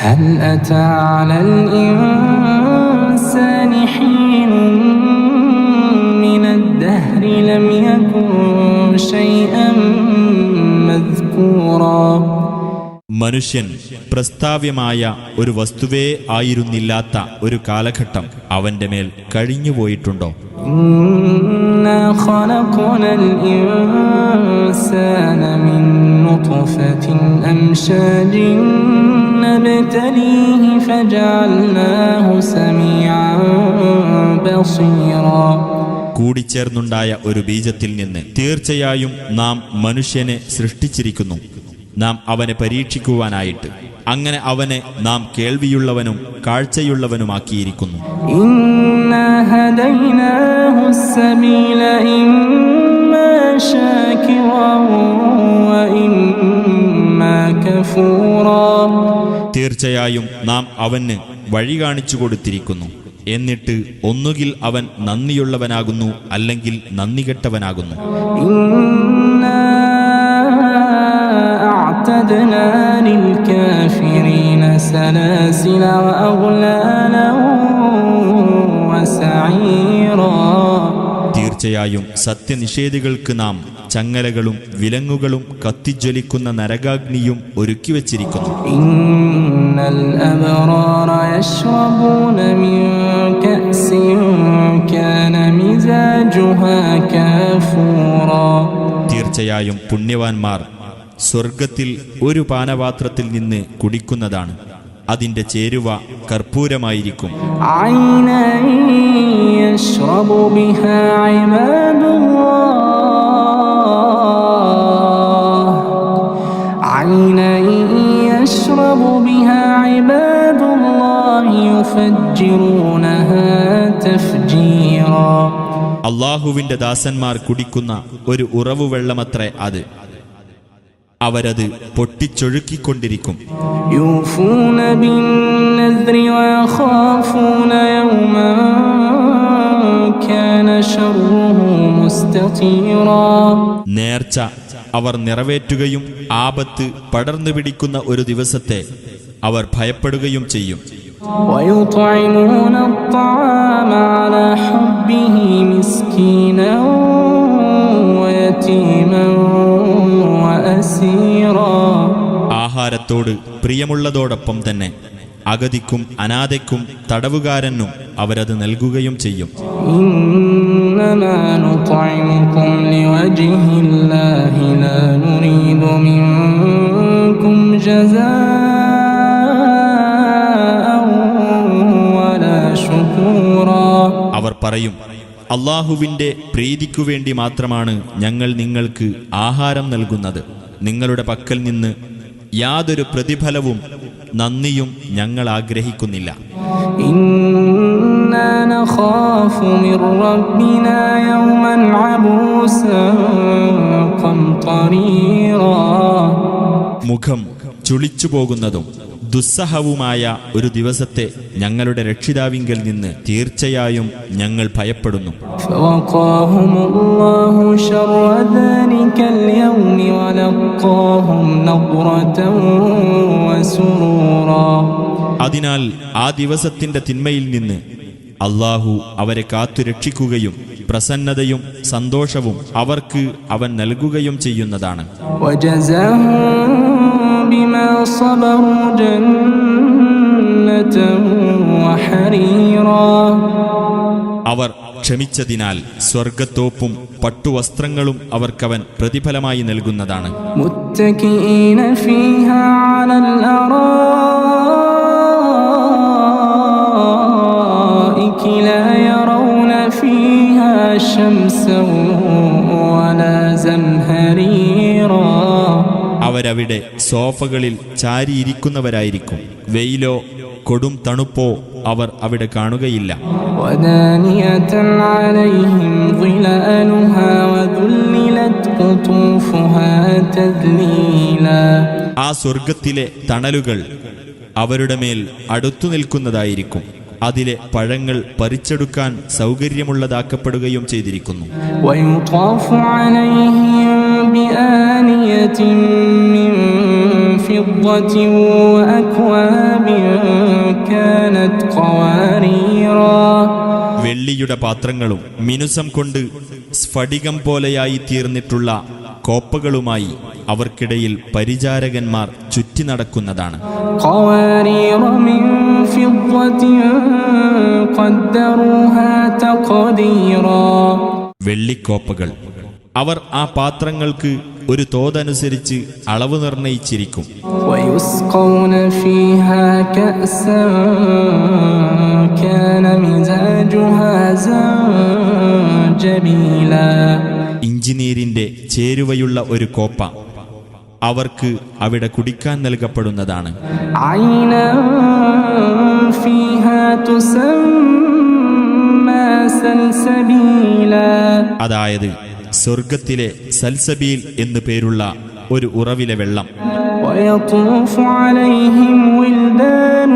هل أتى على الإنسان حين من الدهر لم يكن شيئا مذكورا. മനുഷ്യൻ പ്രസ്താവ്യമായ ഒരു വസ്തുവേ ആയിരുന്നില്ലാത്ത ഒരു കാലഘട്ടം അവന്റെ മേൽ കഴിഞ്ഞുപോയിട്ടുണ്ടോ? إنا خلقنا الإنسان من نطفة أمشاج نبتليه فجعلناه سميعا بصيرا. കൂടിച്ചേർന്നുണ്ടായ ഒരു ബീജത്തിൽ നിന്ന് തീർച്ചയായും നാം മനുഷ്യനെ സൃഷ്ടിച്ചിരിക്കുന്നു, നാം അവനെ പരീക്ഷിക്കുവാനായിട്ട്. അങ്ങനെ അവനെ നാം കേൾവിയുള്ളവനും കാഴ്ചയുള്ളവനുമാക്കിയിരിക്കുന്നു. ഇന്നാ ഹദൈനാഹു സബീല ഇമ്മാ ശാകിറൻ വ ഇമ്മാ കഫൂറാ. തീർച്ചയായും നാം അവന് വഴി കാണിച്ചു കൊടുത്തിരിക്കുന്നു. എന്നിട്ട് ഒന്നുകിൽ അവൻ നന്ദിയുള്ളവനാകുന്നു, അല്ലെങ്കിൽ നന്ദികെട്ടവനാകുന്നു. أعتدنا للكافرين سلاسل وأغلالا وسعيرا. തീർച്ചയായും സത്യനിഷേധികൾക്ക് നാം ചങ്ങലകളും വിലങ്ങുകളും കത്തിജ്വലിക്കുന്ന നരകാഗ്നിയും ഒരുക്കി വച്ചിരിക്കുന്നു. ഇന്നൽ അബ്റാറ യശ്റബൂന മിൻ കഅസിൻ കാന മിസാജുഹാ കാഫൂറാ. തീർച്ചയായും പുണ്യവാന്മാർ സ്വർഗത്തിൽ ഒരു പാനപാത്രത്തിൽ നിന്ന് കുടിക്കുന്നതാണ്. അതിന്റെ ചേരുവ കർപ്പൂരമായിരിക്കും. അല്ലാഹുവിന്റെ ദാസന്മാർ കുടിക്കുന്ന ഒരു ഉറവു വെള്ളമത്രേ അത്. അവരത് പൊട്ടിച്ചൊഴുക്കിക്കൊണ്ടിരിക്കും. നേർച്ച അവർ നിറവേറ്റുകയും ആപത്ത് പടർന്നു പിടിക്കുന്ന ഒരു ദിവസത്തെ അവർ ഭയപ്പെടുകയും ചെയ്യും. ആഹാരത്തോട് പ്രിയമുള്ളതോടൊപ്പം തന്നെ അഗതിക്കും അനാഥയ്ക്കും തടവുകാരനും അവരത് നൽകുകയും ചെയ്യും. അവർ പറയും, അല്ലാഹുവിന്റെ പ്രീതിക്കു വേണ്ടി മാത്രമാണ് ഞങ്ങൾ നിങ്ങൾക്ക് ആഹാരം നൽകുന്നത്. നിങ്ങളുടെ പക്കൽ നിന്ന് യാതൊരു പ്രതിഫലവും നന്ദിയും ഞങ്ങൾ ആഗ്രഹിക്കുന്നില്ല. മുഖം ചുളിച്ചു പോകുന്നതും ദുസ്സഹവുമായ ഒരു ദിവസത്തെ ഞങ്ങളുടെ രക്ഷിതാവിങ്കൽ നിന്ന് തീർച്ചയായും ഞങ്ങൾ ഭയപ്പെടുന്നു. അതിനാൽ ആ ദിവസത്തിന്റെ തിന്മയിൽ നിന്ന് അല്ലാഹു അവരെ കാത്തുരക്ഷിക്കുകയും പ്രസന്നതയും സന്തോഷവും അവർക്ക് അവൻ നൽകുകയും ചെയ്യുന്നതാണ്. അവർ ക്ഷമിച്ചതിനാൽ സ്വർഗത്തോപ്പും പട്ടുവസ്ത്രങ്ങളും അവർക്കവൻ പ്രതിഫലമായി നൽകുന്നതാണ്. അവരവിടെ സോഫകളിൽ ചാരിയിരിക്കുന്നവരായിരിക്കും. വെയിലോ കൊടും തണുപ്പോ അവർ അവിടെ കാണുകയില്ല. ആ സ്വർഗത്തിലെ തണലുകൾ അവരുടെ മേൽ അടുത്തു നിൽക്കുന്നതായിരിക്കും. അതിലെ പഴങ്ങൾ പറിച്ചെടുക്കാൻ സൗകര്യമുള്ളതാക്കപ്പെടുകയും ചെയ്തിരിക്കുന്നു. فضة وأكواب كانت قواريرا. വെള്ളിയുടെ പാത്രങ്ങളും മിനുസം കൊണ്ട് സ്ഫടികം പോലെയായി തീർന്നിട്ടുള്ള കോപ്പകളുമായി അവർക്കിടയിൽ പരിചാരകന്മാർ ചുറ്റി നടക്കുന്നതാണ്. قوارير من فضة قدروها تقديرا. വെള്ളിക്കോപ്പകൾ അവർ ആ പാത്രങ്ങൾക്ക് ഒരു തോതനുസരിച്ച് അളവ് നിർണയിച്ചിരിക്കും. ويسقون فيها كأسا كان مزاجها زنجبيلا. ഇഞ്ചിനീരിന്റെ ചേരുവയുള്ള ഒരു കോപ്പ അവർക്ക് അവിടെ കുടിക്കാൻ നൽകപ്പെടുന്നതാണ്. عينا فيها تسمى سلسبيلا. അതായത് സ്വർഗത്തിലെ സൽസബീൽ എന്നു പേരുള്ള ഒരു ഉറവിലെ വെള്ളം. ويطوف عليهم ولدان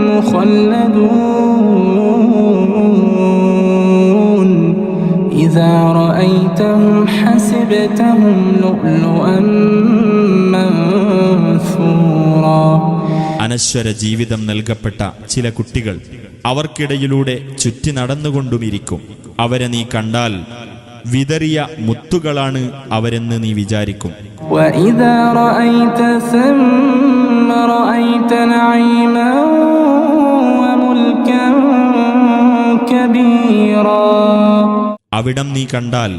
مخلدون إذا رأيتهم حسبتهم لؤلؤا منثورا. അനശ്വര ജീവിതം നൽകപ്പെട്ട ചില കുട്ടികൾ അവർക്കിടയിലൂടെ ചുറ്റി നടന്നുകൊണ്ടുമിരിക്കും. അവരെ നീ കണ്ടാൽ വിതറിയ മുത്തുകളാണ് അവരെന്ന് നീ വിചാരിക്കും. وإذا رأيت ثم رأيت نعيما وملكا كبيرا. അവിടം നീ കണ്ടാൽ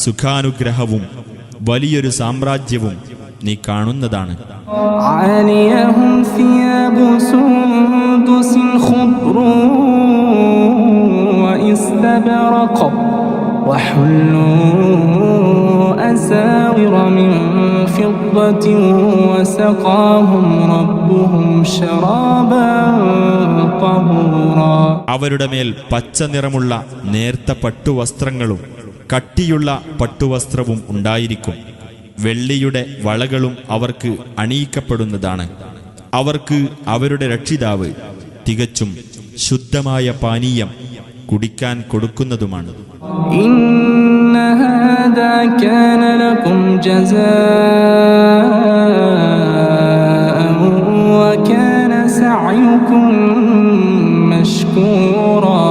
സുഖാനുഗ്രഹവും വലിയൊരു സാമ്രാജ്യവും നീ കാണുന്നതാണ്. عاليهم ثياب سندس خضر واستبرق وحلوا أساور من فضة وسقاهم ربهم شرابا طهورا. അവരുടെ മേൽ പച്ച നിറമുള്ള നേർത്ത പട്ടുവസ്ത്രങ്ങളും കട്ടിയുള്ള പട്ടുവസ്ത്രവും ഉണ്ടായിരിക്കും. വെള്ളിയുടെ വളകളും അവർക്ക് അണിയിക്കപ്പെടുന്നതാണ്. അവർക്ക് അവരുടെ രക്ഷിതാവ് തികച്ചും ശുദ്ധമായ പാനീയം കുടിക്കാൻ കൊടുക്കുന്നതുമാണ്. إن هذا كان لكم جزاء وكان سعيكم مشكورا.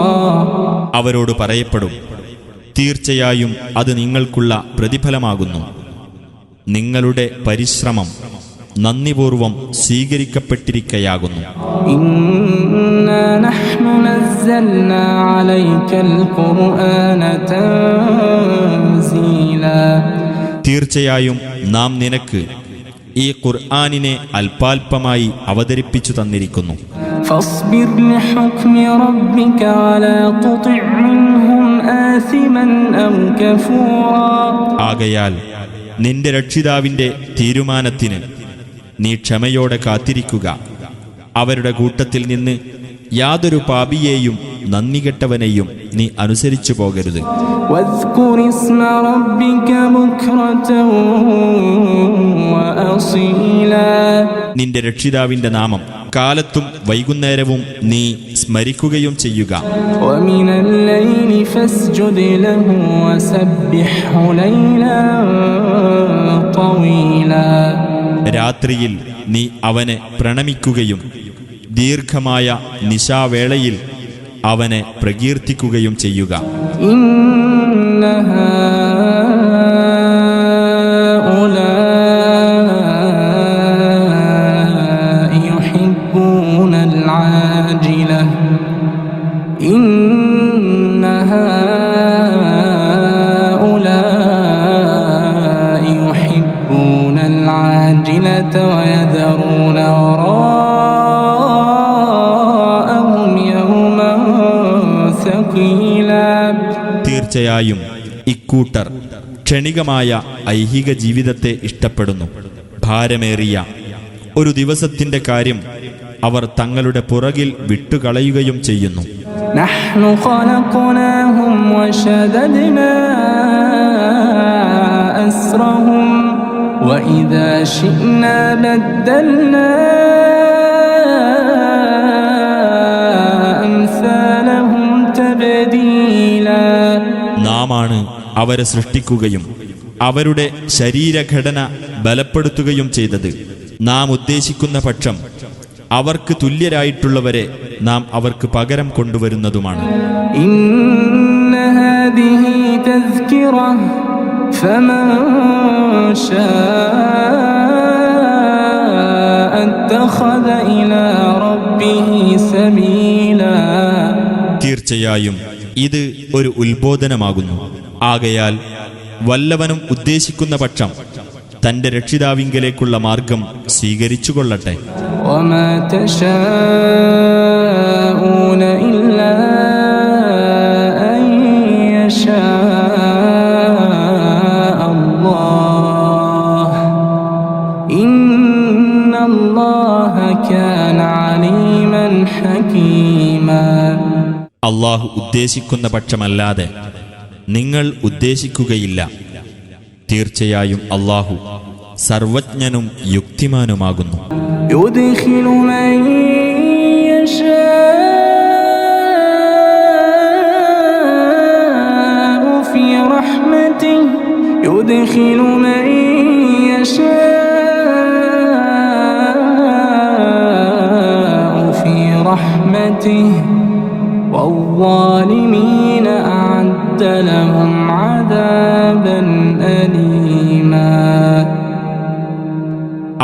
അവരോട് പറയപ്പെടും, തീർച്ചയായും അത് നിങ്ങൾക്കുള്ള പ്രതിഫലമാകുന്നു. നിങ്ങളുടെ പരിശ്രമം നന്ദിപൂർവം സ്വീകരിക്കപ്പെട്ടിരിക്കയാകുന്നു. إنا نحن نزلنا عليك القرآن تنزيلا. തീർച്ചയായും നാം നിനക്ക് ഈ ഖുർആനിനെ അല്പാൽപമായി അവതരിപ്പിച്ചു തന്നിരിക്കുന്നു. فاصبر لحكم ربك ولا تطع منهم آثما أو كفورا. ആകയാൽ നിന്റെ രക്ഷിതാവിന്റെ തീരുമാനത്തിന് നീ ക്ഷമയോടെ കാത്തിരിക്കുക. അവരുടെ കൂട്ടത്തിൽ നിന്ന് യാതൊരു പാപിയെയും നന്ദികെട്ടവനെയും നീ അനുസരിച്ചു പോകരുത്. واذكر اسم ربك بكرة وأصيلا. നിന്റെ രക്ഷിതാവിന്റെ നാമം കാലത്തും വൈകുന്നേരവും നീ സ്മരിക്കുകയും ചെയ്യുക. ومن الليل فاسجد له وسبحه ليلا طويلا. രാത്രിയിൽ നീ അവനെ പ്രണമിക്കുകയും ദീർഘമായ നിശാവേളയിൽ അവനെ പ്രകീർത്തിക്കുകയും ചെയ്യുക. إن هؤلاء يحبون العاجلة. إن هؤلاء يحبون العاجلة ويذرون وراءهم يوما ثقيلا. തീർച്ചയായും ഇക്കൂട്ടർ ക്ഷണികമായ ഐഹിക ജീവിതത്തെ ഇഷ്ടപ്പെടുന്നു. ഭാരമേറിയ ഒരു ദിവസത്തിന്റെ കാര്യം അവർ തങ്ങളുടെ പുറകിൽ വിട്ടുകളയുകയും ചെയ്യുന്നു. نحن خلقناهم وشددنا أسرهم وإذا شئنا بدلنا أمثالهم تبديلا. നാമാണ് അവരെ സൃഷ്ടിക്കുകയും അവരുടെ ശരീരഘടന ബലപ്പെടുത്തുകയും ചെയ്തത്. നാം ഉദ്ദേശിക്കുന്ന പക്ഷം അവർക്ക് തുല്യരായിട്ടുള്ളവരെ നാം അവർക്ക് പകരം കൊണ്ടുവരുന്നതുമാണ്. ഇന്ന ഹാദിഹി തസ്കിറ ഫമൻ ശാഅ അത്തഖദ ഇലാ റബ്ബിഹി സബീലാ. തീർച്ചയായും ഇത് ഒരു ഉത്ബോധനമാകുന്നു. ആകയാൽ വല്ലവനും ഉദ്ദേശിക്കുന്ന പക്ഷം തന്റെ രക്ഷിതാവിങ്കലേക്കുള്ള മാർഗം സ്വീകരിച്ചുകൊള്ളട്ടെ. വമാ തശാഊന ഇല്ലാ അൻ യശാ അല്ലാഹ് ഇന്നല്ലാഹ കാന അലീമൻ ഹകീമാ. അള്ളാഹു ഉദ്ദേശിക്കുന്ന പക്ഷമല്ലാതെ നിങ്ങൾ ഉദ്ദേശിക്കുകയില്ല. തീർച്ചയായും അള്ളാഹു സർവജ്ഞനും യുക്തിമാനുമാകുന്നു. യുദ്ഖിലു മൻ യശാഉ ഫീ റഹ്മതിഹി യുദ്ഖിലു മൻ യശാഉ ഫീ റഹ്മതിഹി വദ്ദാലിമീന അഅദ്ദ ലഹും അദാബൻ അലീമാ.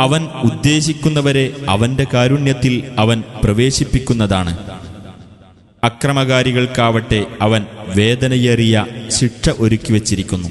അവൻ ഉദ്ദേശിക്കുന്നവരെ അവന്റെ കാരുണ്യത്തിൽ അവൻ പ്രവേശിപ്പിക്കുന്നതാണ്. അക്രമകാരികൾക്കാവട്ടെ അവൻ വേദനയേറിയ ശിക്ഷ ഒരുക്കിവച്ചിരിക്കുന്നു.